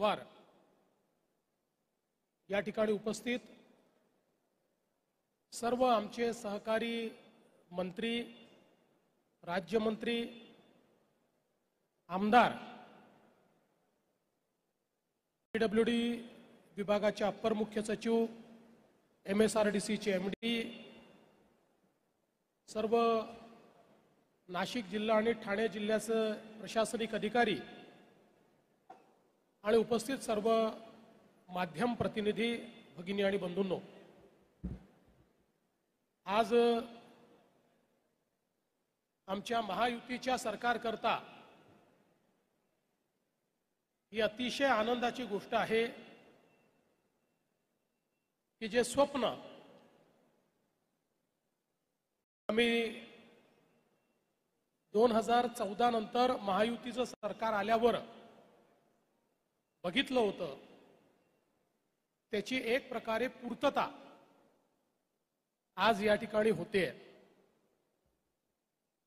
पवार या ठिकाणी उपस्थित सर्व आमचे सहकारी मंत्री, राज्यमंत्री, आमदार, PWD विभागाचे अप्पर मुख्य सचिव, MSRDCचे MD, सर्व नाशिक जिल्हा आणि ठाणे जिल्ह्याचे प्रशासनिक अधिकारी आणि उपस्थित सर्व माध्यम प्रतिनिधी भगिनी आणि बंधूंनो, आज आमच्या महायुतीच्या सरकारकरता ही अतिशय आनंदाची गोष्ट आहे की जे स्वप्न आम्ही 2014 नंतर महायुतीचं सरकार आल्यावर बघितलं होतं, त्याची एक प्रकारे पूर्तता आज या ठिकाणी होते।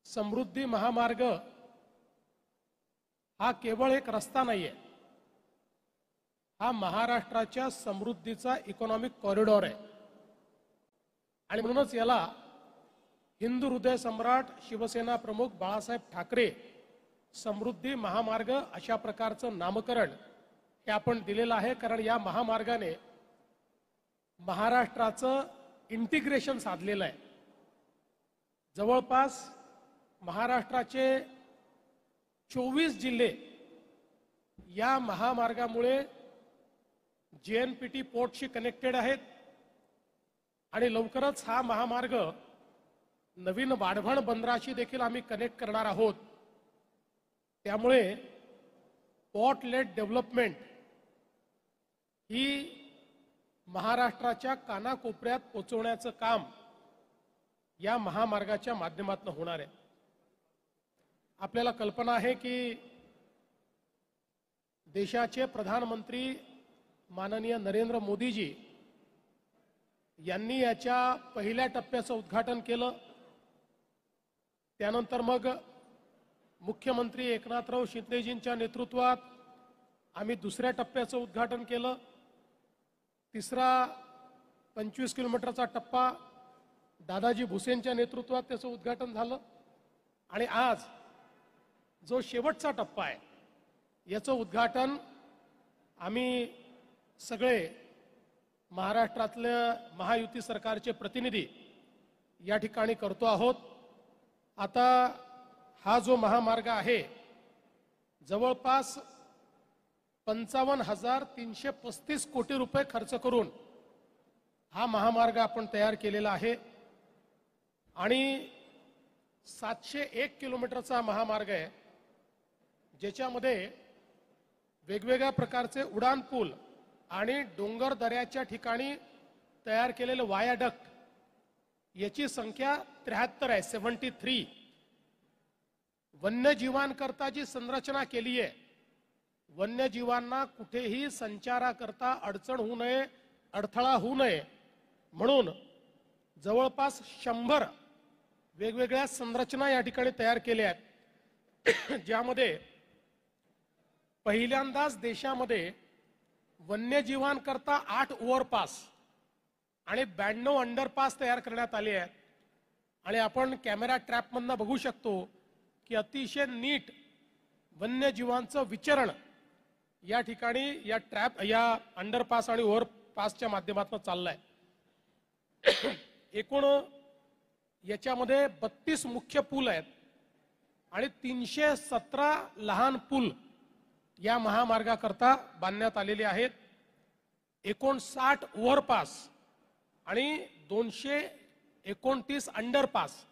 समृद्धी महामार्ग हा केवळ एक रस्ता नाहीये, हा महाराष्ट्राच्या समृद्धीचा इकॉनॉमिक कॉरिडॉर आहे आणि म्हणूनच याला हिंदू हृदय सम्राट शिवसेना प्रमुख बाळासाहेब ठाकरे समृद्धी महामार्ग अशा प्रकारचं नामकरण हे आपण दिलेलं आहे। कारण या महामार्गाने महाराष्ट्राचं इंटिग्रेशन साधलेलं आहे। जवळपास महाराष्ट्राचे 24 जिल्हे या महामार्गामुळे JNPT पोर्टशी कनेक्टेड आहेत आणि लवकरच हा महामार्ग नवीन वाढवण बंदराशी देखील आम्ही कनेक्ट करणार आहोत। त्यामुळे पोर्ट लेड डेव्हलपमेंट ही महाराष्ट्राच्या कानाकोपऱ्यात पोहोचवण्याचं काम या महामार्गाच्या माध्यमातून होणार आहे। आपल्याला कल्पना आहे की देशाचे प्रधानमंत्री माननीय नरेंद्र मोदीजी यांनी याच्या पहिल्या टप्प्याचं उद्घाटन केलं। त्यानंतर मग मुख्यमंत्री एकनाथराव शिंदेजींच्या नेतृत्वात आम्ही दुसऱ्या टप्प्याचं उद्घाटन केलं। तिसरा 25 किलोमीटरचा टप्पा दादाजी भुसेंच्या नेतृत्वात त्याचं उद्घाटन झालं आणि आज जो शेवटचा टप्पा आहे याचं उद्घाटन आम्ही सगळे महाराष्ट्रातल्या महायुती सरकारचे प्रतिनिधी या ठिकाणी करतो आहोत। आता हा जो महामार्ग आहे जवळपास 55,335 कोटी रुपये खर्च करून हा महामार्ग आपण तयार केलेला आहे आणि 701 किलोमीटरचा महामार्ग आहे, ज्याच्यामध्ये वेगवेगळ्या प्रकारचे उडान पूल आणि डोंगर दऱ्याच्या ठिकाणी तयार केलेले वायाडक्ट याची संख्या 73 आहे, 73। वन्यजीवांकरता जी संरचना केली आहे, वन्यजीवांना कुठेही संचाराकरता अडचण होऊ नये, अडथळा होऊ नये म्हणून जवळपास 100 वेगवेगळ्या संरचना या ठिकाणी तयार केल्या आहेत, ज्यामध्ये पहिल्यांदाच देशामध्ये वन्यजीवांकरता 8 ओव्हरपास आणि 92 अंडरपास तयार करण्यात आले आहेत। आणि आपण कॅमेरा ट्रॅपमधून बघू शकतो की अतिशय नीट वन्यजीवांचं विचरण या ठिकाणी या ट्रॅप, या अंडरपास आणि ओव्हरपासच्या माध्यमातून चाललंय। एकूण याच्यामध्ये 32 मुख्य पूल आहेत आणि 317 लहान पूल या महामार्गाकरता बांधण्यात आलेले आहेत। 59 ओव्हरपास आणि 229 अंडरपास।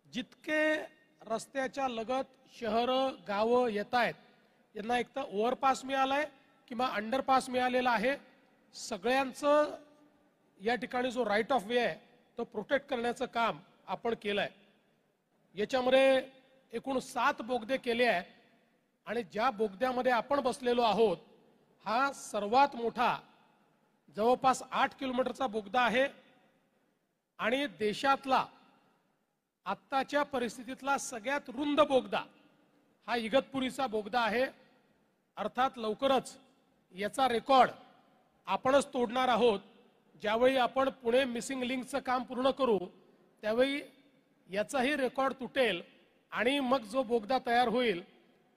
जितके रस्त्याच्या लगत शहरं गावं येत आहेत यांना एक तर ओव्हरपास मिळालाय किंवा अंडरपास मिळालेला आहे। सगळ्यांचं या ठिकाणी जो राईट ऑफ वे आहे तो प्रोटेक्ट करण्याचं काम आपण केलंय। याच्यामध्ये एकूण 7 बोगदे केले आहेत आणि ज्या बोगद्यामध्ये आपण बसलेलो आहोत हा सर्वात मोठा जवळपास 8 किलोमीटरचा बोगदा आहे आणि देशातला आत्ताच्या परिस्थितीतला सगळ्यात रुंद बोगदा हा इगतपुरीचा बोगदा आहे। अर्थात लवकरच याचा रेकॉर्ड आपणच तोडणार आहोत. ज्यावेळी आपण पुणे मिसिंग लिंकचं काम पूर्ण करू त्यावेळी याचाही रेकॉर्ड तुटेल आणि मग जो बोगदा तयार होईल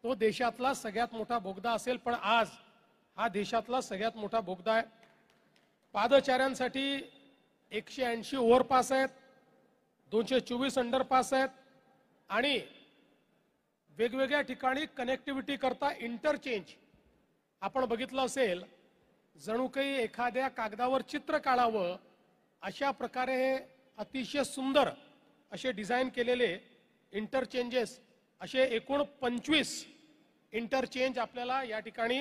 तो देशातला सगळ्यात मोठा बोगदा असेल. पण आज हा देशातला सगळ्यात मोठा बोगदा आहे. पादचाऱ्यांसाठी 180 ओव्हरपास आहेत, 224 अंडरपास आहेत आणि वेगवेगळ्या ठिकाणी कनेक्टिव्हिटी करता इंटरचेंज. आपण बघितलं असेल जणू काही एखाद्या कागदावर चित्र काढावं अशा प्रकारे हे अतिशय सुंदर असे डिझाईन केलेले इंटरचेंजेस, असे एकूण 25 इंटरचेंज आपल्याला या ठिकाणी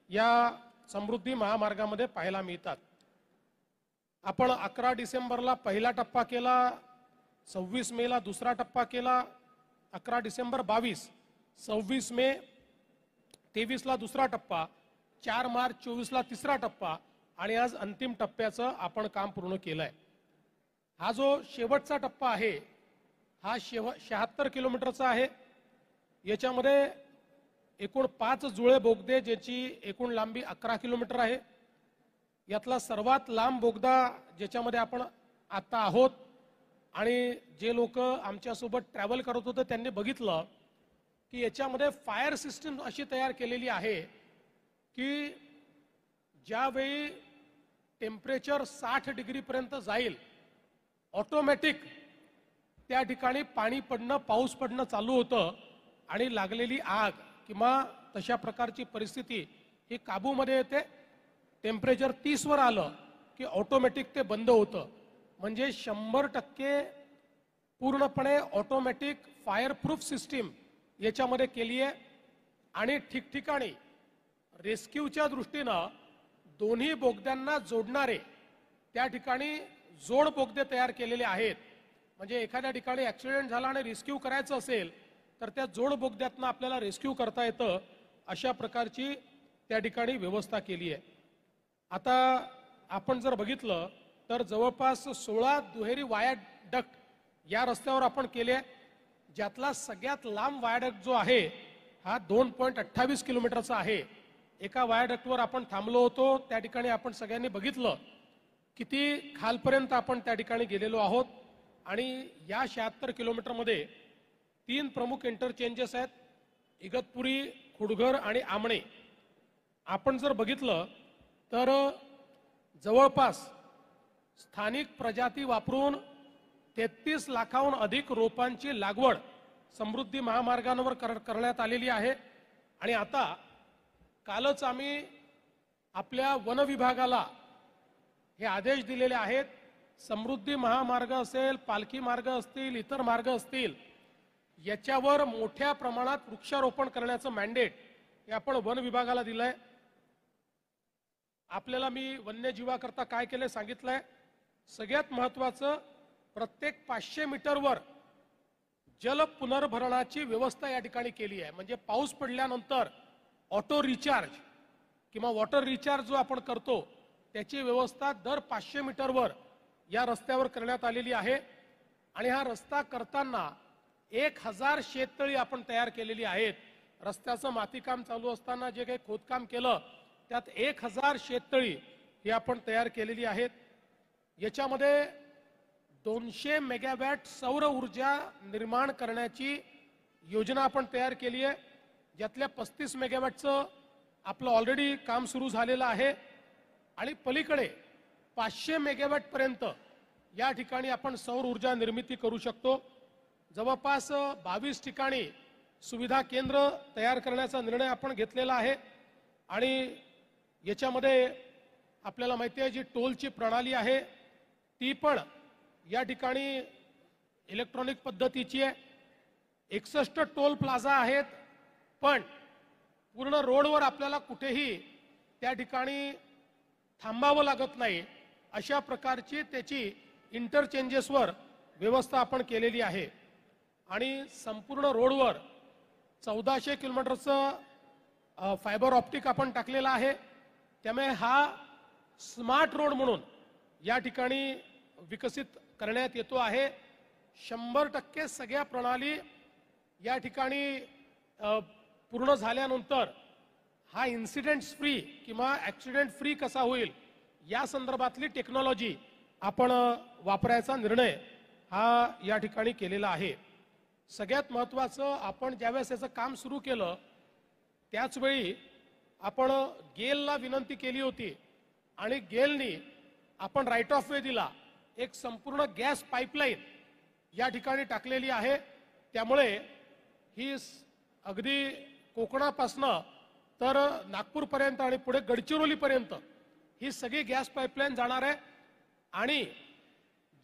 या समृद्धी महामार्गामध्ये पाहायला मिळतात. आपण 11 डिसेंबरला पहिला टप्पा केला, 26 मेला दुसरा टप्पा केला, 11 डिसेंबर 22, 26 मे 23ला दुसरा टप्पा, 4 मार्च 24ला तिसरा टप्पा आणि आज अंतिम टप्प्याचं आपण काम पूर्ण केलंय. हा जो शेवटचा टप्पा आहे हा 76 किलोमीटरचा आहे. याच्यामध्ये एकूण 5 जुळे बोगदे ज्याची एकूण लांबी 11 किलोमीटर आहे. यातला सर्वात लांब बोगदा ज्याच्यामध्ये आपण आता आहोत आणि जे लोक आमच्यासोबत ट्रॅव्हल करत होते त्यांनी बघितलं की याच्यामध्ये फायर सिस्टम अशी तयार केलेली आहे की ज्यावेळी टेम्परेचर 60 डिग्रीपर्यंत जाईल ऑटोमॅटिक त्या ठिकाणी पाणी पडणं पाऊस पडणं चालू होतं आणि लागलेली आग किंवा तशा प्रकारची परिस्थिती ही काबूमध्ये येते. टेम्परेचर 30 वर आलं की ऑटोमॅटिक ते बंद होतं. म्हणजे 100% पूर्णपणे ऑटोमॅटिक फायर प्रूफ सिस्टीम याच्यामध्ये केली आहे. आणि ठिकठिकाणी रेस्क्यूच्या दृष्टीनं दोन्ही बोगद्यांना जोडणारे त्या ठिकाणी जोड बोगदे तयार केलेले आहेत. म्हणजे एखाद्या ठिकाणी ऍक्सिडेंट झाला आणि रेस्क्यू करायचं असेल तर त्या जोड बोगद्यातनं आपल्याला रेस्क्यू करता येतं. अशा प्रकारची त्या ठिकाणी व्यवस्था केली आहे. आता आपण जर बघितलं तर जवळपास 16 दुहेरी वायाडक्ट या रस्त्यावर आपण केले. ज्यातला सगळ्यात लांब वायाडक्ट जो आहे हा 2.28 किलोमीटरचा आहे. एका वायाडक्टवर आपण थांबलो होतो, त्या ठिकाणी आपण सगळ्यांनी बघितलं किती खालपर्यंत आपण त्या ठिकाणी गेलेलो आहोत. आणि या 76 किलोमीटरमध्ये 3 प्रमुख इंटरचेंजेस आहेत, इगतपुरी, खुडघर आणि आमणे. आपण जर बघितलं तर जवळपास स्थानिक प्रजाती वापरून 33 लाखाहून अधिक रोपांची लागवड समृद्धी महामार्गावर करण्यात आलेली आहे. आणि आता कालच आम्ही आपल्या वन विभागाला हे आदेश दिलेले आहेत, समृद्धी महामार्ग असेल, पालखी मार्ग असतील, इतर मार्ग असतील, याच्यावर मोठ्या प्रमाणात वृक्षारोपण करण्याचं मॅन्डेट हे आपण वन विभागाला दिलंय. आपल्याला मी वन्यजीवाकरता काय केले सांगितलंय. सगळ्यात महत्वाचं, प्रत्येक 500 मीटरवर जल पुनर्भरणाची व्यवस्था या ठिकाणी केली आहे. म्हणजे पाऊस पडल्यानंतर ऑटो रिचार्ज किंवा वॉटर रिचार्ज जो आपण करतो त्याची व्यवस्था दर 500 मीटरवर या रस्त्यावर करण्यात आलेली आहे. आणि हा रस्ता करताना 1000 शेततळी आपण तयार केलेली आहेत. रस्त्याचं मातीकाम चालू असताना जे काही खोदकाम केलं त्यात 1000 शेततळी ही आपण तयार केलेली आहेत. याच्यामध्ये 200 मेगावॅट सौर ऊर्जा निर्माण करण्याची योजना आपण तयार केली आहे. ज्यातल्या 35 मेगावॅटचं आपलं ऑलरेडी काम सुरू झालेलं आहे. आणि पलीकडे 500 मेगावॅट पर्यंत या ठिकाणी आपण सौर ऊर्जा निर्मिती करू शकतो. जवळपास 22 ठिकाणी सुविधा केंद्र तयार करण्याचा निर्णय आपण घेतलेला आहे. आणि याच्यामध्ये आपल्याला माहिती आहे जी टोलची प्रणाली आहे ती पण या ठिकाणी इलेक्ट्रॉनिक पद्धतीची आहे. 61 टोल प्लाझा आहेत, पण पूर्ण रोडवर आपल्याला कुठेही त्या ठिकाणी थांबावं लागत नाही अशा प्रकारची त्याची इंटरचेंजेसवर व्यवस्था आपण केलेली आहे. आणि संपूर्ण रोडवर 1400 किलोमीटरचं फायबर ऑप्टिक आपण टाकलेला आहे. त्यामुळे हा स्मार्ट रोड म्हणून या ठिकाणी विकसित करण्यात येतो आहे. 100% सगळ्या प्रणाली या ठिकाणी पूर्ण झाल्यानंतर हा इन्सिडेंट्स फ्री किंवा ॲक्सिडेंट फ्री कसा होईल या संदर्भातली टेक्नॉलॉजी आपण वापरायचा निर्णय हा या ठिकाणी केलेला आहे. सगळ्यात महत्त्वाचं, आपण ज्यावेळेस याचं काम सुरू केलं त्याचवेळी आपण गेलला विनंती केली होती आणि गेलनी आपण राईट ऑफ वे दिला. एक संपूर्ण गॅस पाईपलाईन या ठिकाणी टाकलेली आहे. त्यामुळे ही अगदी कोकणापासनं तर नागपूरपर्यंत आणि पुढे गडचिरोलीपर्यंत ही सगळी गॅस पाईपलाईन जाणार आहे. आणि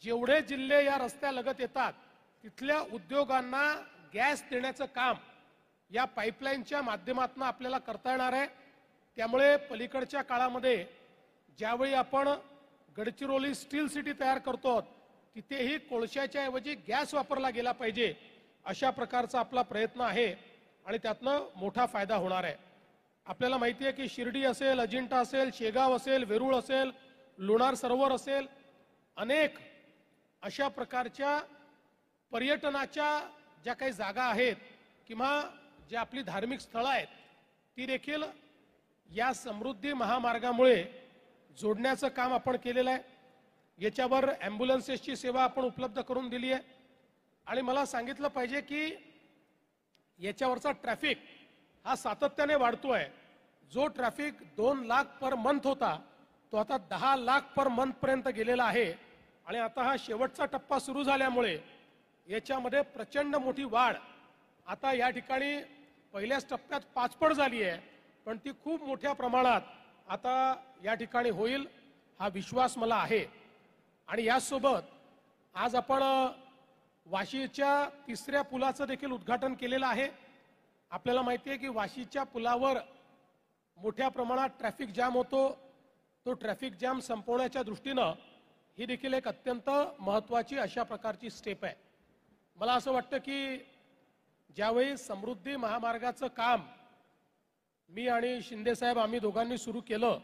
जेवढे जिल्हे या रस्त्यालगत येतात तिथल्या उद्योगांना गॅस देण्याचं काम या पाईपलाईनच्या माध्यमातून आपल्याला करता येणार आहे. त्यामुळे पलीकडच्या काळामध्ये ज्यावेळी आपण गडचिरोली स्टील सिटी तयार करतो तिथेही कोळशाच्या ऐवजी गॅस वापरला गेला पाहिजे अशा प्रकारचा आपला प्रयत्न आहे आणि त्यातनं मोठा फायदा होणार आहे. आपल्याला माहिती आहे की शिर्डी असेल, अजिंठा असेल, शेगाव असेल, वेरूळ असेल, लोणार सरोवर असेल, अनेक अशा प्रकारच्या पर्यटनाच्या ज्या काही जागा आहेत किंवा जे आपली धार्मिक स्थळं आहेत ती देखील या समृद्धी महामार्गामुळे जोडण्याचं काम आपण केलेलं आहे. याच्यावर ॲम्ब्युलन्सेसची सेवा आपण उपलब्ध करून दिली आहे. आणि मला सांगितलं पाहिजे की याच्यावरचा ट्रॅफिक हा सातत्याने वाढतो आहे. जो ट्रॅफिक 2 लाख पर मंथ होता तो आता 10 लाख पर मंथ पर्यंत गेलेला आहे. आणि आता हा शेवटचा टप्पा सुरू झाल्यामुळे याच्यामध्ये प्रचंड मोठी वाढ आता या ठिकाणी पहिल्याच टप्प्यात 5 पट झाली आहे, पण ती खूप मोठ्या प्रमाणात आता या ठिकाणी होईल हा विश्वास मला आहे. आणि यासोबत आज आपण वाशीच्या 3ऱ्या पुलाचं देखील उद्घाटन केलेलं आहे. आपल्याला माहिती आहे की वाशीच्या पुलावर मोठ्या प्रमाणात ट्रॅफिक जाम होतो. तो ट्रॅफिक जाम संपवण्याच्या दृष्टीनं ही देखील एक अत्यंत महत्त्वाची अशा प्रकारची स्टेप आहे. मला असं वाटतं की ज्यावेळी समृद्धी महामार्गाचं काम मी आणि शिंदे साहेब आम्ही दोघांनी सुरू केलं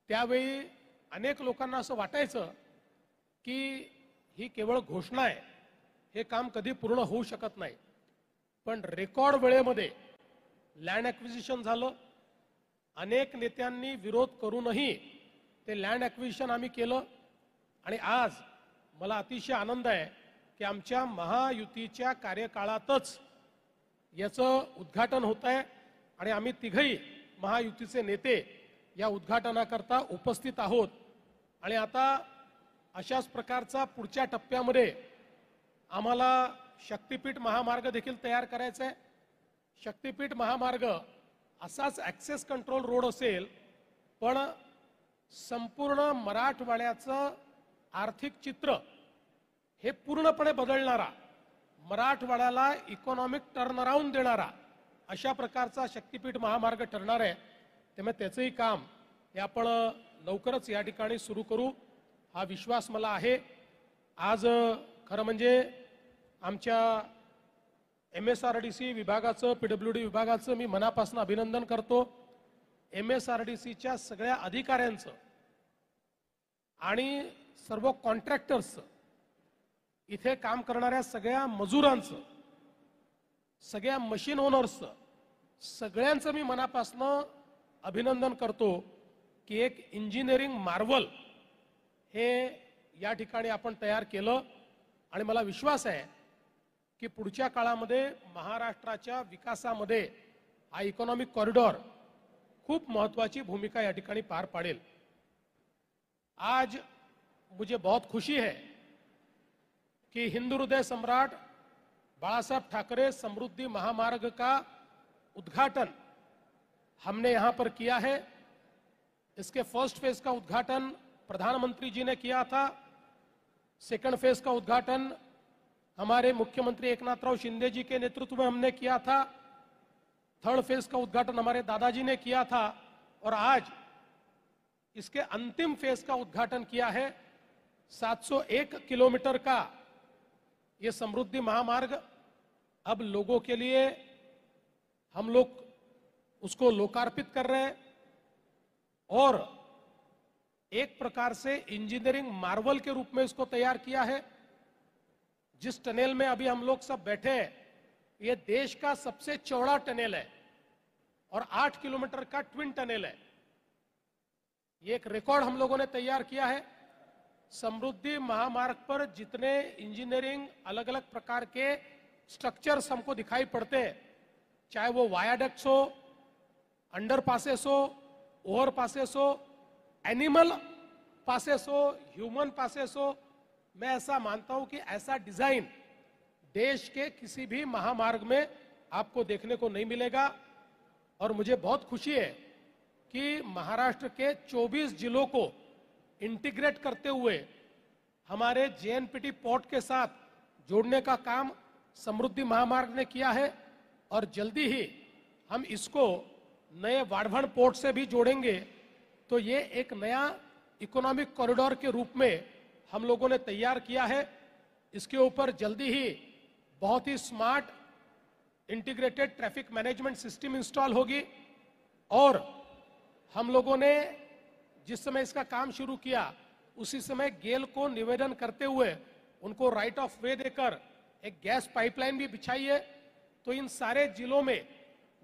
त्यावेळी अनेक लोकांना असं वाटायचं की ही केवळ घोषणा आहे, हे काम कधी पूर्ण होऊ शकत नाही. पण रेकॉर्ड वेळेमध्ये लँड ॲक्विजिशन झालं. अनेक नेत्यांनी विरोध करूनही ते लँड ॲक्विजिशन आम्ही केलं. आणि आज मला अतिशय आनंद आहे की आमच्या महायुतीच्या कार्यकाळातच याचं उद्घाटन होत आहे आणि आम्ही तिघही महायुतीचे नेते या उद्घाटनाकरता उपस्थित आहोत. आणि आता अशाच प्रकारचा पुढच्या टप्प्यामध्ये आम्हाला शक्तिपीठ महामार्ग देखील तयार करायचा आहे. शक्तिपीठ महामार्ग असाच ॲक्सेस कंट्रोल रोड असेल, पण संपूर्ण मराठवाड्याचं आर्थिक चित्र हे पूर्णपणे बदलणारा, मराठवाड्याला इकॉनॉमिक टर्नअराउंड देणारा अशा प्रकारचा शक्तिपीठ महामार्ग ठरणार आहे. त्यामुळे त्याचंही काम हे आपण लवकरच या ठिकाणी सुरू करू हा विश्वास मला आहे. आज खरं म्हणजे आमच्या MSRDC विभागाचं, PWD विभागाचं मी मनापासून अभिनंदन करतो. MSRDCच्या सगळ्या अधिकाऱ्यांचं आणि सर्व कॉन्ट्रॅक्टर्सचं, इथे काम करणाऱ्या सगळ्या मजुरांचं, सगळ्या मशीन ओनर्सचं, सगळ्यांचं मी मनापासून अभिनंदन करतो की एक इंजिनिअरिंग मार्वल हे या ठिकाणी आपण तयार केलं. आणि मला विश्वास आहे की पुढच्या काळामध्ये महाराष्ट्राच्या विकासामध्ये हा इकॉनॉमिक कॉरिडॉर खूप महत्त्वाची भूमिका या ठिकाणी पार पाडेल. आज मुझे बहुत खुशी है कि हिंदू हृदय सम्राट बाळासाहेब ठाकरे समृद्धि महामार्ग का उद्घाटन हमने यहाँ पर किया है. इसके फर्स्ट फेज का उद्घाटन प्रधानमंत्री जी ने किया था. सेकंड फेज का उद्घाटन हमारे मुख्यमंत्री एकनाथराव शिंदे जी के नेतृत्व में हमने किया था. थर्ड फेज का उद्घाटन हमारे दादाजी ने किया था और आज इसके अंतिम फेज का उद्घाटन किया है. 701 किलोमीटर का ये समृद्धि महामार्ग अब लोगों के लिए हम लोग उसको लोकार्पित कर रहे हैं और एक प्रकार से इंजीनियरिंग मार्वल के रूप में इसको तैयार किया है. जिस टनेल में अभी हम लोग सब बैठे हैं ये देश का सबसे चौड़ा टनेल है और 8 किलोमीटर का ट्विन टनल है। ये एक रिकॉर्ड हम लोगों ने तैयार किया है। समृद्धि महामार्ग पर जितने इंजीनियरिंग अलग अलग प्रकार के स्ट्रक्चर्स हमको दिखाई पड़ते हैं, चाहे वो वायाडक्ट्स हो, अंडर पासेस हो, ओवर पासेस हो, एनिमल पासेस हो, ह्यूमन पासेस हो, मैं ऐसा मानता हूं कि ऐसा डिजाइन देश के किसी भी महामार्ग में आपको देखने को नहीं मिलेगा। और मुझे बहुत खुशी है कि महाराष्ट्र के 24 जिलों को इंटीग्रेट करते हुए हमारे जेएनपीटी पोर्ट के साथ जोड़ने का काम समृद्धि महामार्ग ने किया है, और जल्दी ही हम इसको नए वाढ़वण पोर्ट से भी जोड़ेंगे। तो ये एक नया इकोनॉमिक कॉरिडोर के रूप में हम लोगों ने तैयार किया है। इसके ऊपर जल्दी ही बहुत ही smart integrated traffic management system install होगी। और हम लोगों ने जिस समय इसका काम शुरू किया उसी समय गेल को निवेदन करते हुए उनको राइट ऑफ वे देकर एक गैस पाइपलाइन भी बिछाई है। तो इन सारे जिलों में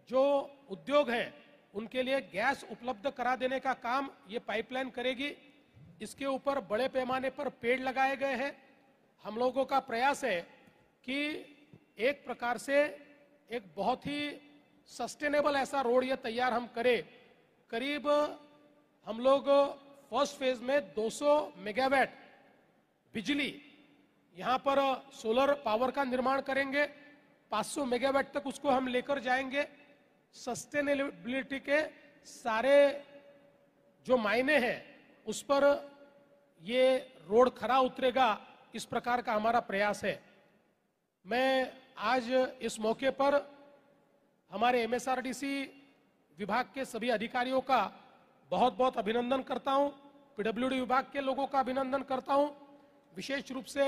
जो उद्योग हैं उनके लिए गैस उपलब्ध करा देने का काम ये पाइपलाइन करेगी। इसके ऊपर बड़े पैमाने पर पेड़ लगाए गए हैं। हम लोगों का प्रयास है कि एक प्रकार से एक बहुत ही सस्टेनेबल ऐसा रोड ये तैयार हम करें। करीब हम लोग फर्स्ट फेज में 200 मेगावाट बिजली यहाँ पर सोलर पावर का निर्माण करेंगे। 500 मेगावाट तक उसको हम लेकर जाएंगे। सस्टेनेबिलिटी के सारे जो मायने हैं उस पर ये रोड खरा उतरेगा, इस प्रकार का हमारा प्रयास है। मैं आज इस मौके पर हमारे एमएसआरडीसी विभाग के सभी अधिकारियों का बहुत बहुत अभिनंदन करता हूं। पीडब्ल्यूडी विभाग के लोगों का अभिनंदन करता हूं। विशेष रूप से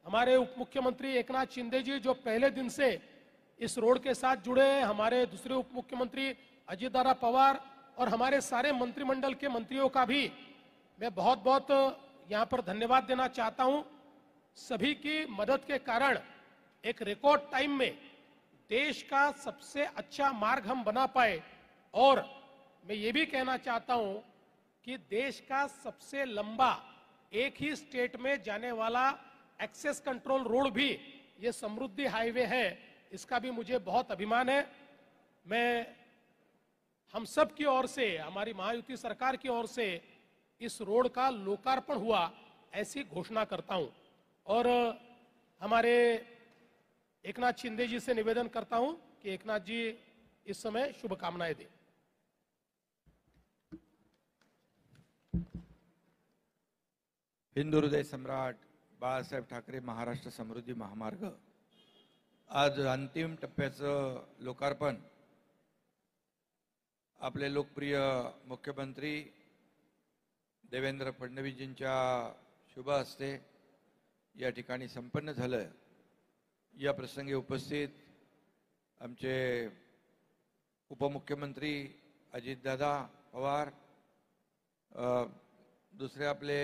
हमारे उप मुख्यमंत्री एकनाथ शिंदे जी जो पहले दिन से इस रोड के साथ जुड़े हैं, हमारे दूसरे उप मुख्यमंत्री अजितदादा पवार और हमारे सारे मंत्रिमंडल के मंत्रियों का भी मैं बहुत बहुत यहाँ पर धन्यवाद देना चाहता हूँ। सभी की मदद के कारण एक रिकॉर्ड टाइम में देश का सबसे अच्छा मार्ग हम बना पाए। और मैं ये भी कहना चाहता हूं कि देश का सबसे लंबा एक ही स्टेट में जाने वाला एक्सेस कंट्रोल रोड भी ये समृद्धि हाईवे है। इसका भी मुझे बहुत अभिमान है। मैं हम सब की ओर से, हमारी महायुति सरकार की ओर से इस रोड का लोकार्पण हुआ ऐसी घोषणा करता हूं। और हमारे एकनाथ शिंदे जी से निवेदन करता हूं कि एकनाथ जी इस समय शुभकामनाएं दें। हिंदू हृदय सम्राट बाळासाहेब ठाकरे महाराष्ट्र समृद्धी महामार्ग आज अंतिम टप्प्याचं लोकार्पण आपले लोकप्रिय मुख्यमंत्री देवेंद्र फडणवीसजींच्या शुभ हस्ते या ठिकाणी संपन्न झालं। या प्रसंगी उपस्थित आमचे उपमुख्यमंत्री अजितदादा पवार, दुसरे आपले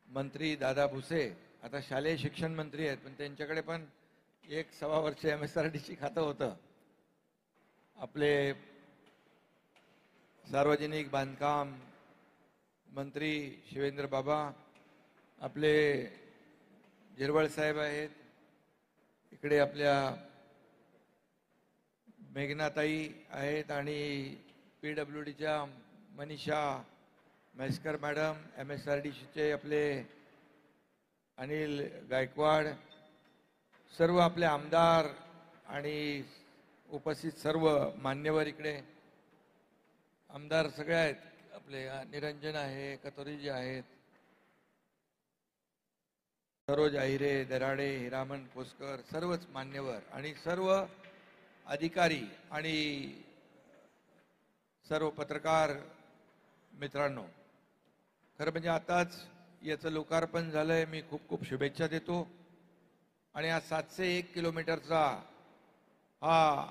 मंत्री दादा भुसे, आता शालेय शिक्षण मंत्री आहेत पण त्यांच्याकडे पण 1.25 वर्ष MSRDC खातं होतं। आपले सार्वजनिक बांधकाम मंत्री शिवेंद्र बाबा, आपले झिरवळ साहेब आहेत, इकडे आपल्या मेघनाताई आहेत आणि PWDच्या मनीषा म्हैसकर मॅडम, MSRDCचे आपले अनिल गायकवाड, सर्व आपले आमदार आणि उपस्थित सर्व मान्यवर, इकडे आमदार सगळे आहेत, आपले निरंजन आहे, कतोरीजी आहेत, सरोज आहिरे, दराडे, हिरामन कोसकर, सर्वच मान्यवर आणि सर्व अधिकारी आणि सर्व पत्रकार मित्रांनो, खरं म्हणजे आताच याचं लोकार्पण झालंय। मी खूप खूप शुभेच्छा देतो। आणि हा 701 किलोमीटरचा हा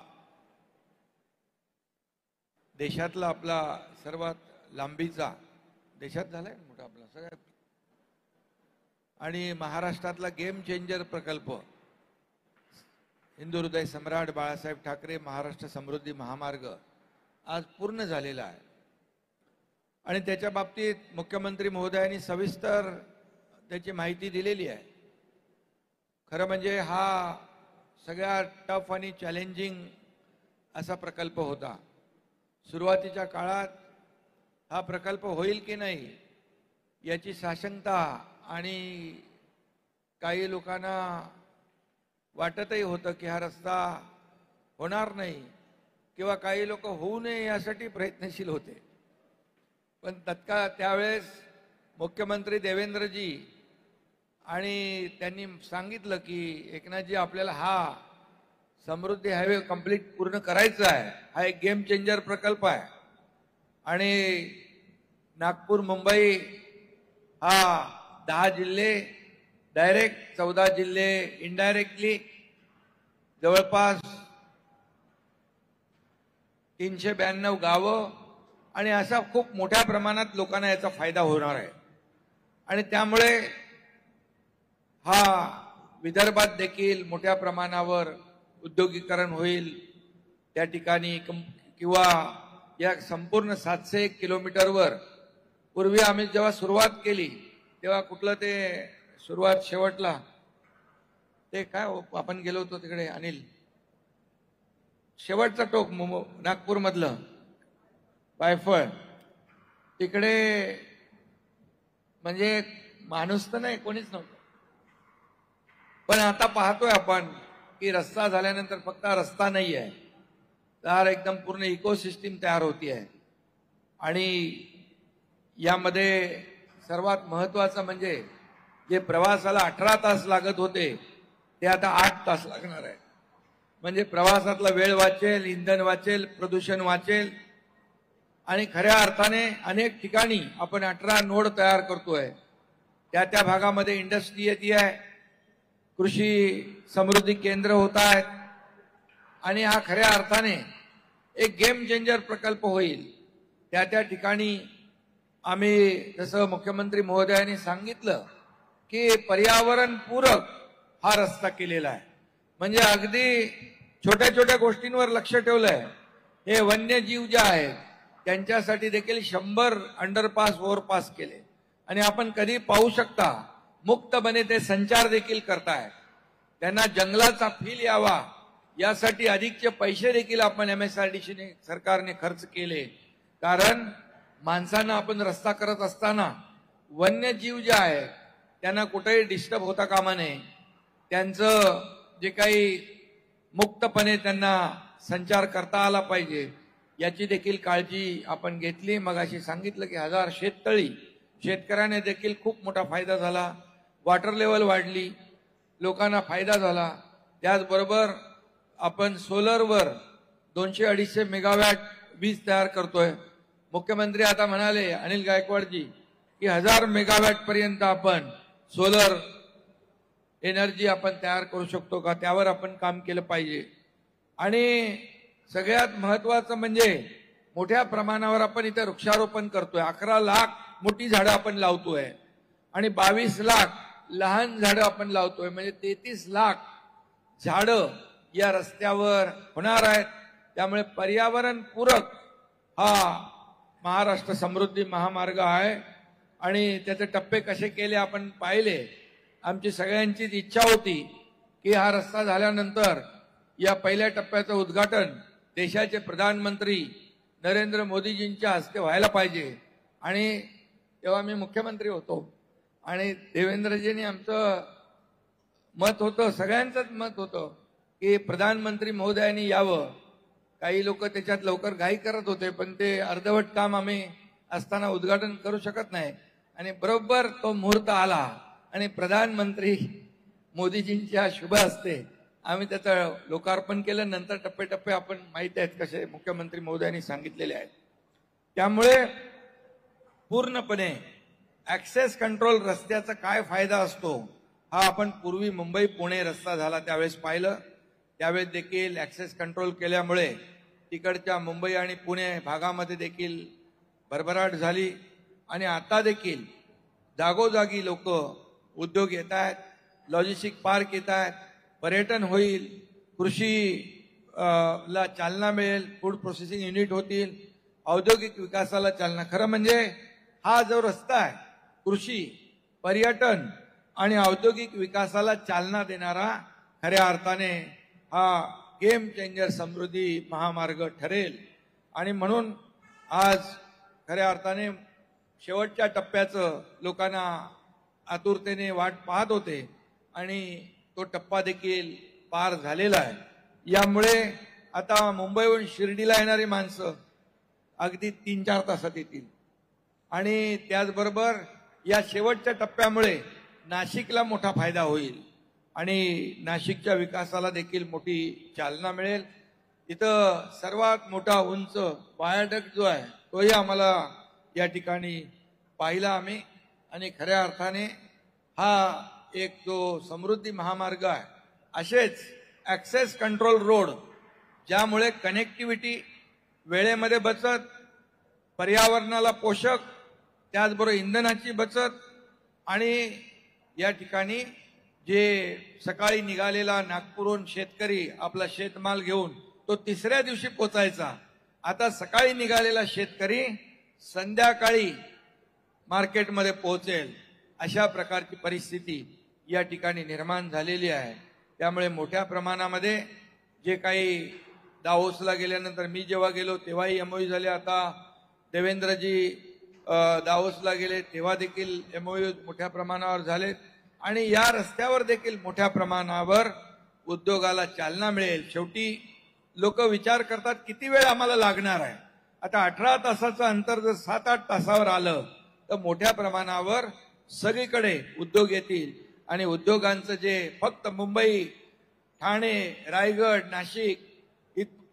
देशातला आपला सर्वात लांबीचा, देशात झालाय मोठा आपला सगळ्यात, आणि महाराष्ट्रातला गेम चेंजर प्रकल्प हिंदू हृदय सम्राट बाळासाहेब ठाकरे महाराष्ट्र समृद्धी महामार्ग आज पूर्ण झालेला आहे आणि त्याच्या बाबतीत मुख्यमंत्री महोदयांनी सविस्तर त्याची माहिती दिलेली आहे. खरं म्हणजे हा सगळ्यात टफ आणि चॅलेंजिंग असा प्रकल्प होता. सुरुवातीच्या काळात हा प्रकल्प होईल की नाही याची साशंकता आणि काही लोकांना वाटतही होतं की हा रस्ता होणार नाही किंवा काही लोक होऊ नये यासाठी प्रयत्नशील होते. पण तत्काळ त्यावेळेस मुख्यमंत्री देवेंद्रजी आणि त्यांनी सांगितलं की एकनाथजी आपल्याला हा समृद्धी हायवे कंप्लीट पूर्ण करायचा आहे. हा एक गेम चेंजर प्रकल्प आहे आणि नागपूर मुंबई हा 10 जिल्हे डायरेक्ट 14 जिल्हे इनडायरेक्टली जवळपास 392 गावं आणि अशा खूप मोठ्या प्रमाणात लोकांना याचा फायदा होणार आहे. आणि त्यामुळे हा विदर्भात देखील मोठ्या प्रमाणावर उद्योगीकरण होईल. त्या ठिकाणी किंवा या संपूर्ण 701 किलोमीटरवर पूर्वी आम्ही जेव्हा सुरुवात केली तेव्हा कुठलं ते सुरुवात शेवटला ते काय आपण गेलो होतो तिकडे अनिल शेवटचं टोक नागपूर मधलं पायफळ तिकडे म्हणजे माणूस तर नाही कोणीच नव्हतं. पण आता पाहतोय आपण की रस्ता झाल्यानंतर फक्त रस्ता नाही आहे तर एकदम पूर्ण इकोसिस्टीम तयार होती आहे. आणि यामध्ये सर्वात महत्वाचं म्हणजे जे प्रवासाला 18 तास लागत होते ते आता 8 तास लागणार आहे. म्हणजे प्रवासातला वेळ वाचेल, इंधन वाचेल, प्रदूषण वाचेल आणि खऱ्या अर्थाने अनेक ठिकाणी आपण 18 नोड तयार करतोय. त्या भागामध्ये इंडस्ट्री येते आहे, कृषी समृद्धी केंद्र होत आहेत आणि हा खऱ्या अर्थाने एक गेम चेंजर प्रकल्प होईल. त्या ठिकाणी आम्ही जसं मुख्यमंत्री महोदयांनी सांगितलं की पर्यावरण पूरक हा रस्ता केलेला आहे. म्हणजे अगदी छोट्या छोट्या गोष्टींवर लक्ष ठेवलंय. हे वन्यजीव जे आहेत त्यांच्यासाठी देखील 100 अंडरपास ओव्हरपास केले आणि आपण कधी पाहू शकता मुक्तपणे ते संचार देखील करतायत. त्यांना जंगलाचा फील यावा यासाठी अधिकचे पैसे देखील आपण MSRDC सरकारने खर्च केले. कारण माणसांना आपण रस्ता करत असताना वन्यजीव जे आहे त्यांना कुठेही डिस्टर्ब होता कामा नये. त्यांचं जे काही मुक्तपणे त्यांना संचार करता आला पाहिजे याची देखील काळजी आपण घेतली. मग अशी सांगितलं की 1000 शेततळी शेतकऱ्याने देखील खूप मोठा फायदा झाला. वॉटर लेवल वाढली, लोकांना फायदा झाला. त्याचबरोबर आपण सोलरवर 200-250 मेगावॅट वीज तयार करतोय. मुख्यमंत्री आता म्हणाले अनिल गायकवाडजी की 1000 मेगावॅट पर्यंत आपण सोलर एनर्जी आपण तयार करू शकतो का, त्यावर आपण काम केलं पाहिजे. आणि सगळ्यात महत्वाचं म्हणजे मोठ्या प्रमाणावर आपण इथे वृक्षारोपण करतोय. 11 लाख मोठी झाडं आपण लावतोय आणि 22 लाख लहान झाडं आपण लावतोय. म्हणजे 33 लाख झाडं या रस्त्यावर होणार आहेत. त्यामुळे पर्यावरण पूरक हा महाराष्ट्र समृद्धी महामार्ग आहे आणि त्याचे टप्पे कसे केले आपण पाहिले. आमची सगळ्यांचीच इच्छा होती की हा रस्ता झाल्यानंतर या पहिल्या टप्प्याचं उद्घाटन देशाचे प्रधानमंत्री नरेंद्र मोदीजींच्या हस्ते व्हायला पाहिजे. आणि तेव्हा मी मुख्यमंत्री होतो आणि देवेंद्रजींनी आमचं मत होतं, सगळ्यांचंच मत होतं की प्रधानमंत्री महोदयांनी यावं. काही लोक त्याच्यात लवकर घाई करत होते पण ते अर्धवट काम आम्ही असताना उद्घाटन करू शकत नाही. आणि बरोबर तो मुहूर्त आला आणि प्रधानमंत्री मोदीजींच्या शुभ हस्ते आम्ही त्याचं लोकार्पण केलं. नंतर टप्पे आपण माहिती आहेत कसे मुख्यमंत्री महोदयांनी सांगितलेले आहेत. त्यामुळे पूर्णपणे ऍक्सेस कंट्रोल रस्त्याचा काय फायदा असतो हा आपण पूर्वी मुंबई पुणे रस्ता झाला त्यावेळेस पाहिलं. त्यावेळेस देखील ऍक्सेस कंट्रोल केल्यामुळे तिकडच्या मुंबई आणि पुणे भागामध्ये देखील भरभराट झाली. आणि आता देखील जागोजागी लोक उद्योग येत आहेत, लॉजिस्टिक पार्क येत आहेत, पर्यटन होईल, कृषी ला चालना मिळेल, फूड प्रोसेसिंग युनिट होतील, औद्योगिक विकासाला चालना. खरं म्हणजे हा जो रस्ता आहे कृषी, पर्यटन आणि औद्योगिक विकासाला चालना देणारा खऱ्या अर्थाने हा गेम चेंजर समृद्धी महामार्ग ठरेल. आणि म्हणून आज खऱ्या अर्थाने शेवटच्या टप्प्याचं लोकांना आतुरतेने वाट पाहत होते आणि तो टप्पा देखील पार झालेला आहे. यामुळे आता मुंबईहून शिर्डीला येणारी माणसं अगदी 3-4 तासात येतील. आणि त्याचबरोबर या शेवटच्या टप्प्यामुळे नाशिकला मोठा फायदा होईल आणि नाशिकच्या विकासाला देखील मोठी चालना मिळेल. इथं सर्वात मोठा उंच वायाडक्ट जो आहे तोही आम्हाला या ठिकाणी पाहिला आम्ही. आणि खऱ्या अर्थाने हा एक जो समृद्धी महामार्ग आहे, असेच ऍक्सेस कंट्रोल रोड ज्यामुळे कनेक्टिव्हिटी, वेळेमध्ये बचत, पर्यावरणाला पोषक, त्याचबरोबर इंधनाची बचत आणि या ठिकाणी जे सकाळी निघालेला नागपूरहून शेतकरी आपला शेतमाल घेऊन तो 3ऱ्या दिवशी पोचायचा, आता सकाळी निघालेला शेतकरी संध्याकाळी मार्केटमध्ये पोहोचेल, अशा प्रकारची परिस्थिती या ठिकाणी निर्माण झालेली आहे. त्यामुळे मोठ्या प्रमाणामध्ये जे काही दावोसला गेल्यानंतर, मी जेव्हा गेलो तेव्हाही एमओयू झाले, आता देवेंद्रजी दावोसला गेले तेव्हा देखील एमओयू मोठ्या प्रमाणावर झालेत. आणि या रस्त्यावर देखील मोठ्या प्रमाणावर उद्योगाला चालना मिळेल. शेवटी लोक विचार करतात किती वेळ आम्हाला लागणार आहे. आता 18 तासाचं अंतर जर 7-8 तासावर आलं तर मोठ्या प्रमाणावर सगळीकडे उद्योग येतील. आणि उद्योगांचं जे फक्त मुंबई, ठाणे, रायगड, नाशिक,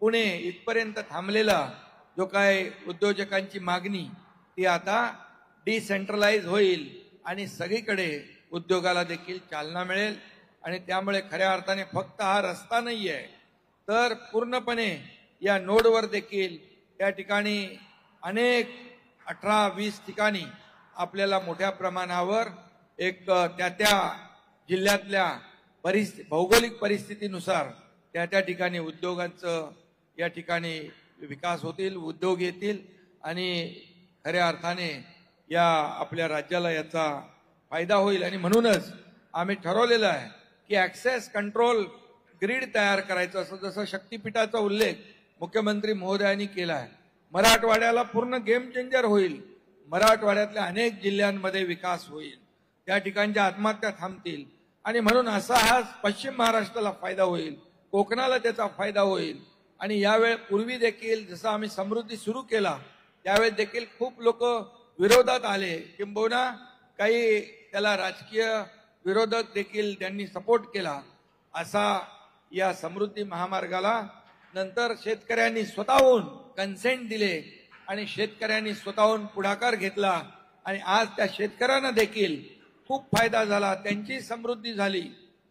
पुणे इथपर्यंत थांबलेला जो काय उद्योजकांची मागणी, ती आता डिसेंट्रलाइज होईल आणि सगळीकडे उद्योगाला देखील चालना मिळेल. आणि त्यामुळे खऱ्या अर्थाने फक्त हा रस्ता नाही आहे, तर पूर्णपणे या नोडवर देखील त्या ठिकाणी अनेक 18-20 ठिकाणी आपल्याला मोठ्या प्रमाणावर एक त्या जिल्ह्यातल्या भौगोलिक परिस्थितीनुसार त्या ठिकाणी उद्योगांचं या ठिकाणी विकास होतील, उद्योग येतील आणि खऱ्या अर्थाने या आपल्या राज्याला याचा फायदा होईल. आणि म्हणूनच आम्ही ठरवलेलं आहे की ऍक्सेस कंट्रोल ग्रीड तयार करायचं. असं जसं शक्तीपीठाचा उल्लेख मुख्यमंत्री महोदयांनी केला आहे, मराठवाड्याला पूर्ण गेम चेंजर होईल. मराठवाड्यातल्या अनेक जिल्ह्यांमध्ये विकास होईल, त्या ठिकाणच्या आत्महत्या थांबतील. आणि म्हणून असा हा पश्चिम महाराष्ट्राला फायदा होईल, कोकणाला त्याचा फायदा होईल. आणि यावेळी पूर्वी देखील जसं आम्ही समृद्धी सुरू केला त्यावेळेस देखील खूप लोक विरोधात आले, किंबहुना काही त्याला राजकीय विरोधक देखील त्यांनी सपोर्ट केला. असा या समृद्धी महामार्गाला नंतर शेतकऱ्यांनी स्वतःहून कन्सेंट दिले आणि शेतकऱ्यांनी स्वतःहून पुढाकार घेतला आणि आज त्या शेतकऱ्यांना देखील खूप फायदा झाला, त्यांची समृद्धी झाली.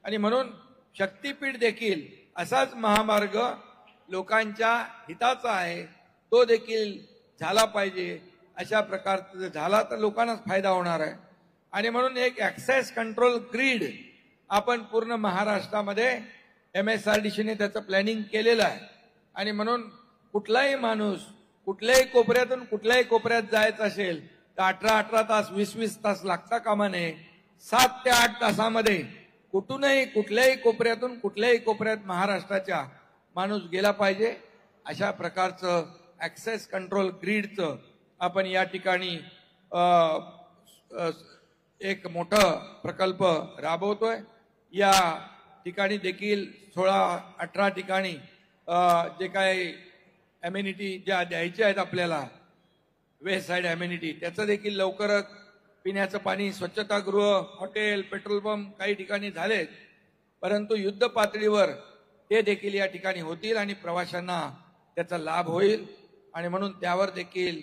आणि म्हणून शक्तीपीठ देखील असाच महामार्ग लोकांच्या हिताचा आहे, तो देखील झाला पाहिजे. अशा प्रकारचा झाला तर लोकांनाच फायदा होणार आहे. आणि म्हणून एक ऍक्सेस कंट्रोल ग्रीड आपण पूर्ण महाराष्ट्रामध्ये MSRDCने त्याचं प्लॅनिंग केलेलं आहे. आणि म्हणून कुठलाही माणूस कुठल्याही कोपऱ्यातून कुठल्याही कोपऱ्यात जायचं असेल तर 18 तास 20 तास लागता कामा नये. 7 ते 8 तासामध्ये कुठूनही कुठल्याही कोपऱ्यातून कुठल्याही कोपऱ्यात महाराष्ट्राच्या माणूस गेला पाहिजे. अशा प्रकारचं ऍक्सेस कंट्रोल ग्रीडचं आपण या ठिकाणी एक मोठा प्रकल्प राबवतोय. या ठिकाणी देखील 16-18 ठिकाणी जे काही अमेनिटी ज्या द्यायच्या आहेत आपल्याला, वेस्ट साईड अमेनिटी, त्याचं देखील लवकरच पिण्याचं पाणी, स्वच्छतागृह, हॉटेल, पेट्रोल पंप काही ठिकाणी झालेत, परंतु युद्ध पातळीवर ते देखील या ठिकाणी होतील आणि प्रवाशांना त्याचा लाभ होईल. आणि म्हणून त्यावर देखील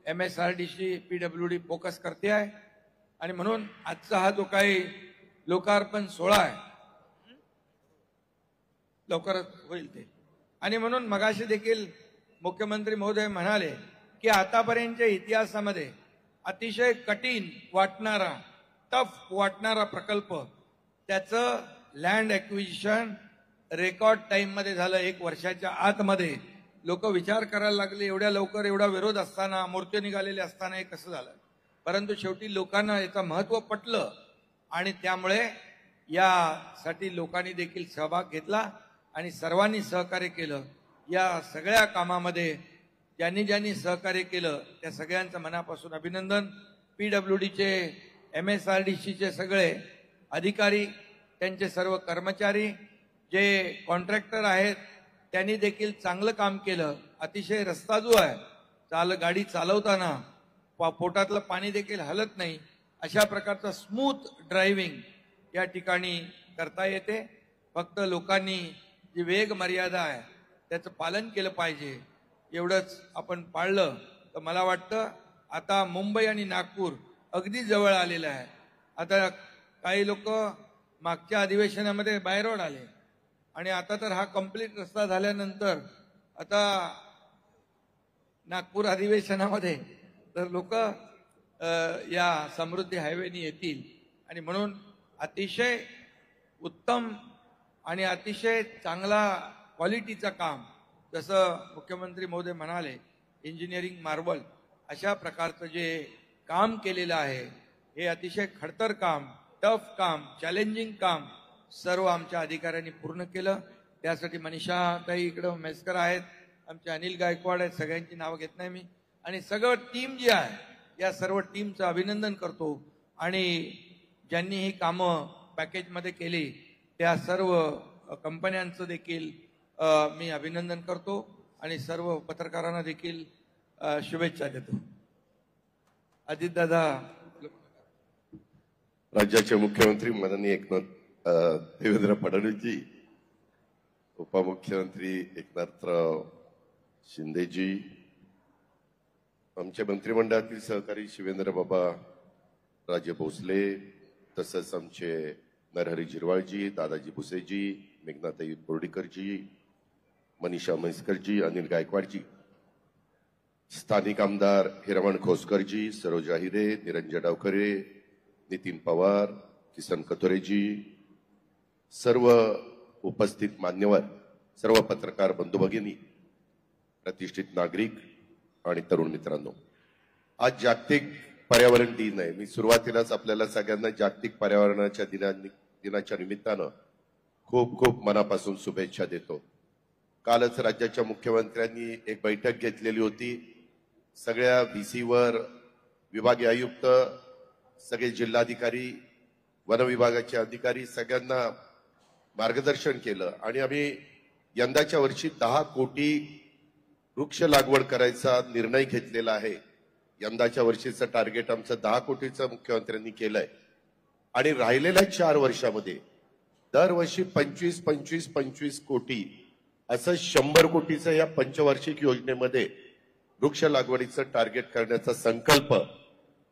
MSRDC PWD फोकस करते आहे. आणि म्हणून आजचा हा जो काही लोकार्पण सोहळा आहे लवकरच होईल ते. आणि म्हणून मगाशी देखील मुख्यमंत्री महोदय म्हणाले की आतापर्यंतच्या इतिहासामध्ये अतिशय कठीण वाटणारा, टफ वाटणारा प्रकल्प, त्याचं लँड ॲक्विजिशन, रेकॉर्ड टाइम मध्ये झालं. 1 वर्षाच्या आतमध्ये लोक विचार करायला लागले, एवढ्या लवकर एवढा विरोध असताना, मोर्चे निघालेले असताना हे कसं झालं. परंतु शेवटी लोकांना याचं महत्व पटलं आणि त्यामुळे यासाठी लोकांनी देखील सहभाग घेतला आणि सर्वांनी सहकार्य केलं. या सगळ्या कामामध्ये ज्यांनी ज्यांनी सहकार्य केलं त्या सगळ्यांचं मनापासून अभिनंदन. PWDचे, MSRDCचे सगळे अधिकारी, त्यांचे सर्व कर्मचारी, जे कॉन्ट्रॅक्टर आहेत त्यांनी देखील चांगलं काम केलं. अतिशय रस्ता जो आहे गाडी चालवताना पोटातलं पाणी देखील हलत नाही अशा प्रकारचा स्मूथ ड्रायव्हिंग या ठिकाणी करता येते. फक्त लोकांनी जी वेग मर्यादा आहे त्याचं पालन केलं पाहिजे. एवढंच आपण पाळलं तर मला वाटतं आता मुंबई आणि नागपूर अगदी जवळ आलेलं आहे. आता काही लोक मागच्या अधिवेशनामध्ये बाय रोड आले आणि आता तर हा कंप्लीट रस्ता झाल्यानंतर आता नागपूर अधिवेशनामध्ये तर लोक या समृद्धी हायवेने येतील. आणि म्हणून अतिशय उत्तम आणि अतिशय चांगला क्वालिटीचं काम, जसं मुख्यमंत्री महोदय म्हणाले इंजिनिअरिंग मार्बल, अशा प्रकारचं जे काम केलेलं आहे हे अतिशय खडतर काम, टफ काम, चॅलेंजिंग काम सर्व आमच्या अधिकाऱ्यांनी पूर्ण केलं. त्यासाठी मनीषा ताई इकडं मेस्कर आहेत, आमचे अनिल गायकवाड आहेत, सगळ्यांची नावं घेत नाही मी, आणि सगळं टीम जी आहे या सर्व टीमचं अभिनंदन करतो. आणि ज्यांनी ही कामं पॅकेजमध्ये केली त्या सर्व कंपन्यांचं देखील मी अभिनंदन करतो आणि सर्व पत्रकारांना देखील शुभेच्छा देतो. अजितदादा. राज्याचे मुख्यमंत्री माननीय एकनाथ देवेंद्र फडणवीसजी, उपमुख्यमंत्री एकनाथराव शिंदेजी, आमच्या मंत्रिमंडळातील सहकारी शिवेंद्र बाबा राजे भोसले, तसंच आमचे नरहरी झिरवाळजी, दादाजी भुसेजी, मेघनाताई बोर्डीकरजी, मनीषा म्हैसकरजी, अनिल गायकवाडजी, स्थानिक आमदार हिरमण खोसकरजी, सरोजा हिरे, निरंजन डावखरे, नितीन पवार, किसन कथोरेजी, सर्व उपस्थित मान्यवर, सर्व पत्रकार बंधू भगिनी, प्रतिष्ठित नागरिक आणि तरुण मित्रांनो, आज जागतिक पर्यावरण दिन आहे. मी सुरुवातीलाच आपल्याला सगळ्यांना जागतिक पर्यावरणाच्या दिनाच्या निमित्तानं खूप खूप मनापासून शुभेच्छा देतो. कालच राज्याच्या मुख्यमंत्र्यांनी एक बैठक घेतलेली होती. सगळ्या VCवर, विभागीय आयुक्त, सगळे जिल्हाधिकारी, वन विभागाचे अधिकारी सगळ्यांना मार्गदर्शन केलं आणि आम्ही यंदाच्या वर्षी 10 कोटी वृक्ष लागवड करायचा निर्णय घेतलेला आहे. यंदाच्या वर्षीचं टार्गेट आमचं 10 कोटीचं मुख्यमंत्र्यांनी केलंय आणि राहिलेल्या 4 वर्षामध्ये दरवर्षी 25-25-25 कोटी असं 100 कोटीचं या पंचवार्षिक योजनेमध्ये वृक्ष लागवडीचं टार्गेट करण्याचा संकल्प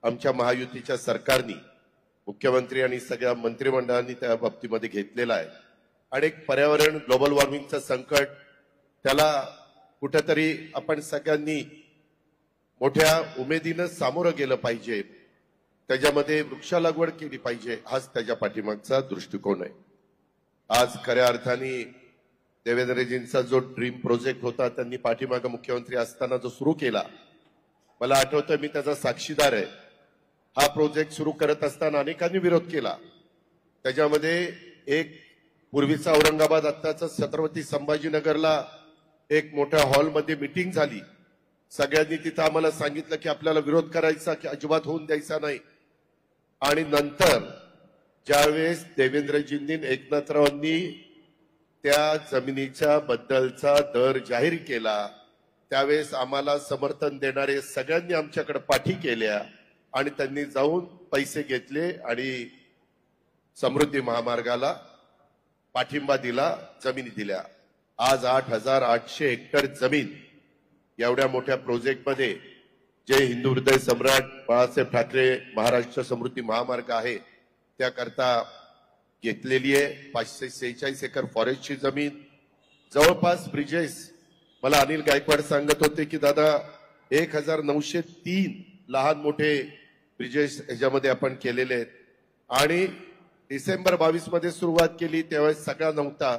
आमच्या महायुतीच्या सरकारने, मुख्यमंत्री आणि सगळ्या मंत्रिमंडळांनी त्या बाबतीमध्ये घेतलेला आहे. आणि एक पर्यावरण, ग्लोबल वॉर्मिंगचं संकट, त्याला कुठेतरी आपण सगळ्यांनी मोठ्या उमेदीनं सामोरं गेलं पाहिजे, त्याच्यामध्ये वृक्ष लागवड केली पाहिजे, हाच त्याच्या पाठीमागचा दृष्टिकोन आहे. आज खऱ्या अर्थाने देवेंद्रजींचा जो ड्रीम प्रोजेक्ट होता त्यांनी पाठीमागं मुख्यमंत्री असताना जो सुरू केला, मला आठवतं मी त्याचा साक्षीदार आहे. हा प्रोजेक्ट सुरू करत असताना अनेकांनी विरोध केला. त्याच्यामध्ये एक पूर्वीचा औरंगाबाद, आत्ताचा छत्रपती संभाजीनगरला एक मोठ्या हॉलमध्ये मीटिंग झाली. सगळ्यांनी तिथं आम्हाला सांगितलं की आपल्याला विरोध करायचा, की अजिबात होऊन द्यायचा नाही. आणि नंतर ज्यावेळेस देवेंद्रजींनी, एकनाथरावांनी त्या जमिनीच्या बद्दलचा दर जाहीर केला, त्यावेळेस आम्हाला समर्थन देणारे सगळ्यांनी आमच्याकडे पाठी केल्या आणि त्यांनी जाऊन पैसे घेतले आणि समृद्धी महामार्गाला पाठिंबा दिला, जमिनी दिल्या. आज 8,800 हेक्टर जमीन एवढ्या मोठ्या प्रोजेक्टमध्ये जे हिंदू हृदय सम्राट बाळासाहेब ठाकरे महाराष्ट्र समृद्धी महामार्ग आहे त्याकरता घेतलेली आहे. 546 एकर फॉरेस्टची जमीन, जवळपास ब्रिजेस, मला अनिल गायकवाड सांगत होते की दादा 1903 लहान मोठे ब्रिजेस ह्याच्यामध्ये आपण केलेले आहेत. आणि डिसेंबर 22 मध्ये सुरुवात केली, त्यावेळेस सगळा नव्हता.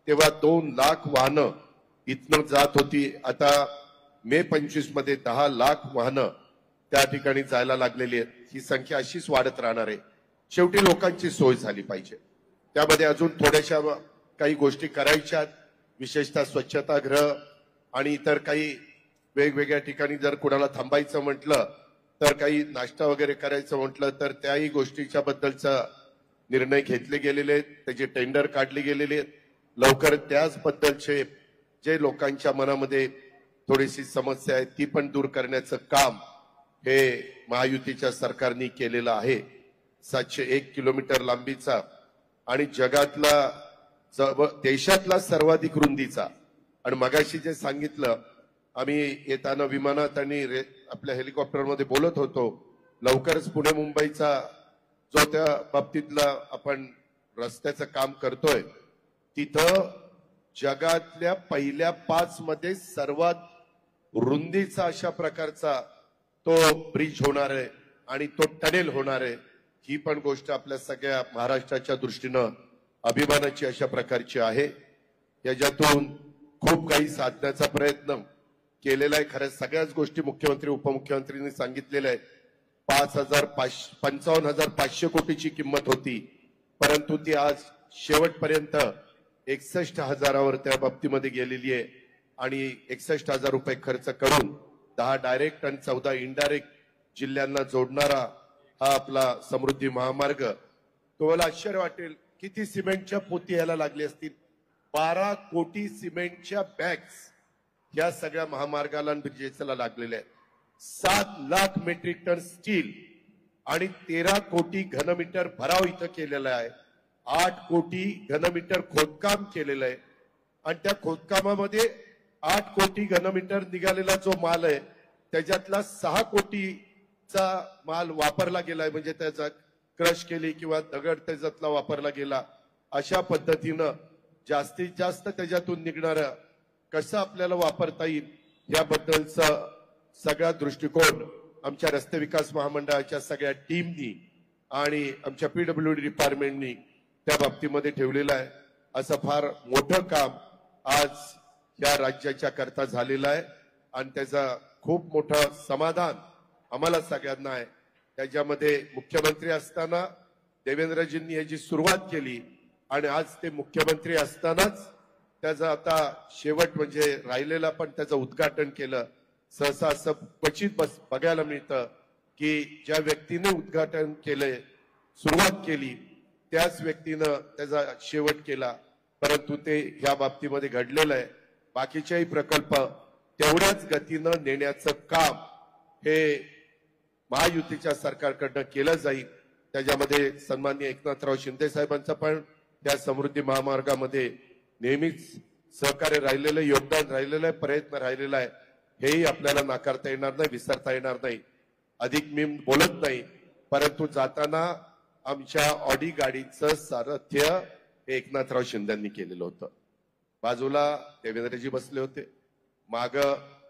तेव्हा 2 लाख वाहनं इथनं जात होती. आता मे 25 मध्ये 10 लाख वाहनं त्या ठिकाणी जायला लागलेली आहेत. ही संख्या अशीच वाढत राहणार आहे. शेवटी लोकांची सोय झाली पाहिजे. त्यामध्ये अजून थोड्याशा काही गोष्टी करायच्या, विशेषतः स्वच्छतागृह आणि इतर काही वेगवेगळ्या ठिकाणी जर कुणाला थांबायचं म्हटलं, तर काही नाश्ता वगैरे करायचं म्हटलं, तर त्याही गोष्टीच्या बद्दलचा निर्णय घेतले गेलेले आहेत. त्याचे टेंडर काढले गेलेले आहेत. लवकर त्याच बद्दलचे जे लोकांच्या मनामध्ये थोडीशी समस्या आहे ती पण दूर करण्याचं काम हे महायुतीच्या सरकारने केलेलं आहे. 701 किलोमीटर लांबीचा आणि जगातला देशातला सर्वाधिक रुंदीचा. आणि मगाशी जे सांगितलं, आम्ही येताना विमानात आणि आपल्या हेलिकॉप्टरमध्ये बोलत होतो, लवकरच पुणे मुंबईचा जो त्या बाबतीतला आपण रस्त्याचं काम करतोय, तिथं जगातल्या पहिल्या 5 मध्ये सर्वात रुंदीचा अशा प्रकारचा तो ब्रिज होणार आहे आणि तो टनेल होणार आहे. ही पण गोष्ट आपल्या सगळ्या महाराष्ट्राच्या दृष्टीनं अभिमानाची अशा प्रकारची आहे. याच्यातून खूप काही साधण्याचा प्रयत्न केलेला आहे. खरं सगळ्याच गोष्टी मुख्यमंत्री उपमुख्यमंत्र्यांनी सांगितलेल्या आहेत. 55,500 कोटीची किंमत होती, परंतु ती आज शेवटपर्यंत 61,000वर त्या बाबतीमध्ये गेलेली आहे. आणि 61,000 रुपये खर्च करून 10 डायरेक्ट आणि 14 इनडायरेक्ट जिल्ह्यांना जोडणारा हा आपला समृद्धी महामार्ग. तुम्हाला आश्चर्य वाटेल किती सिमेंटच्या पोती यायला लागली असतील. 12 कोटी सिमेंटच्या बॅग्स या सगळ्या महामार्गाला ब्रिजेसला लागलेल्या आहेत. 7 लाख मेट्रिक टन स्टील आणि 13 कोटी घनमीटर भराव इथं केलेला आहे. 8 कोटी घनमीटर खोदकाम केलेलं आहे. आणि त्या खोदकामामध्ये 8 कोटी घनमीटर निघालेला जो माल आहे त्याच्यातला 6 कोटीचा माल वापरला गेलाय. म्हणजे त्याचा क्रश केली किंवा दगड त्याच्यातला वापरला गेला. अशा पद्धतीनं जास्तीत जास्त त्याच्यातून निघणारा कसं आपल्याला वापरता येईल याबद्दलचा सगळा दृष्टिकोन आमच्या रस्ते विकास महामंडळाच्या सगळ्या टीमनी आणि आमच्या पीडब्ल्यूडी डिपार्टमेंटनी त्या बाबतीमध्ये ठेवलेलं आहे. असं फार मोठं काम आज या राज्याच्या करता झालेलं आहे आणि त्याचा खूप मोठं समाधान आम्हाला सगळ्यांना आहे. त्याच्यामध्ये मुख्यमंत्री असताना देवेंद्रजींनी याची सुरुवात केली आणि आज ते मुख्यमंत्री असतानाच त्याचा आता शेवट म्हणजे राहिलेला पण त्याचं उद्घाटन केलं. सहसा असं क्वचित बघायला मिळतं की ज्या व्यक्तीने उद्घाटन केलंय, सुरुवात केली, त्याच व्यक्तीनं त्याचा शेवट केला. परंतु ते ह्या बाबतीमध्ये घडलेलं आहे. बाकीच्याही प्रकल्प तेवढ्याच गतीनं नेण्याचं काम हे महायुतीच्या सरकारकडनं केलं जाईल. त्याच्यामध्ये सन्माननीय एकनाथराव शिंदे साहेबांचा पण त्या समृद्धी महामार्गामध्ये नेहमीच सहकार्य राहिलेलं, योगदान राहिलेलं आहे, प्रयत्न राहिलेला आहे. हेही आपल्याला नाकारता येणार नाही, विसरता येणार नाही. अधिक मी बोलत नाही, परंतु जाताना आमच्या ऑडी गाडीचं सारथ्य हे एकनाथराव शिंदेंनी केलेलं होतं. बाजूला देवेंद्रजी बसले होते, माग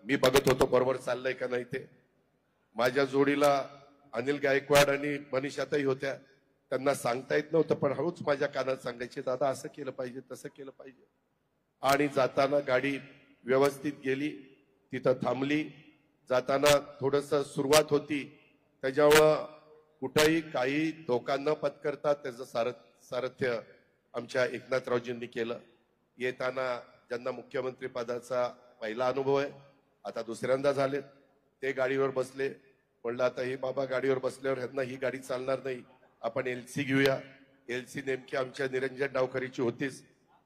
मी बघत होतो बरोबर चाललंय का नाही ते. माझ्या जोडीला अनिल गायकवाड आणि मनीषाताई होत्या. त्यांना सांगता येत नव्हतं, पण हळूच माझ्या कानात सांगायचे, दादा असं केलं पाहिजे, तसं केलं पाहिजे. आणि जाताना गाडी व्यवस्थित गेली, तिथं थांबली. जाताना थोडस सुरुवात होती, त्याच्यामुळं कुठंही काही धोका न पत्करता त्याचं सारथ्य आमच्या एकनाथरावजींनी केलं. येताना ज्यांना मुख्यमंत्री पदाचा पहिला अनुभव आहे, आता दुसऱ्यांदा झालेत, ते गाडीवर बसले. म्हणलं आता हे बाबा गाडीवर बसल्यावर ह्यांना ही गाडी चालणार नाही, आपण एलसी घेऊया. एलसी नेमकी आमच्या निरंजन डावखरीची होतीच.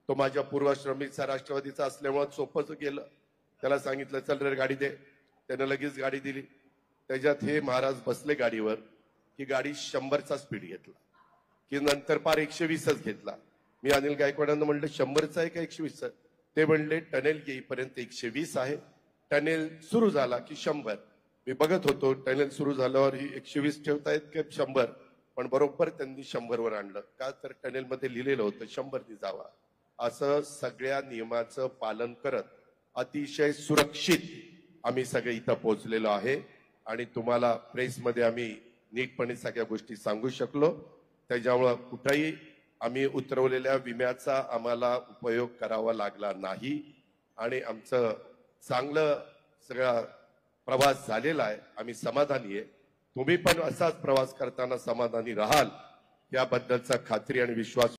तो माझ्या पूर्वश्रमीचा राष्ट्रवादीचा असल्यामुळे सोपंच गेलं. त्याला सांगितलं चल रे गाडी दे, त्यानं लगेच गाडी दिली. त्याच्यात हे महाराज बसले गाडीवर, ही गाडी 100चा स्पीड घेतला की नंतर पार 120च घेतला. मी अनिल गायकवाडांना म्हणलं 100चा आहे का 120चा? ते म्हणले टनेल येईपर्यंत 120 आहे, टनेल सुरू झाला की 100. मी बघत होतो टनेल सुरू झाल्यावर ही 120 ठेवतायत की 100, पण बरोबर त्यांनी 100वर आणलं. का तर टनेलमध्ये लिहिलेलं होतं 100नी जावा. असं सगळ्या नियमाचं पालन करत अतिशय सुरक्षित आम्ही सगळे इथं पोहोचलेलो आहे. आणि तुम्हाला प्रेसमध्ये आम्ही नीटपणे सगळ्या गोष्टी सांगू शकलो. त्याच्यामुळं कुठेही आम्ही उतरवलेल्या विम्याचा आम्हाला उपयोग करावा लागला नाही आणि आमचं चांगलं सगळा प्रवास झालेला आहे. आम्ही समाधानी आहे. तुम्ही पण असाच प्रवास करताना समाधानी राहाल याबद्दलचा खात्री आणि विश्वास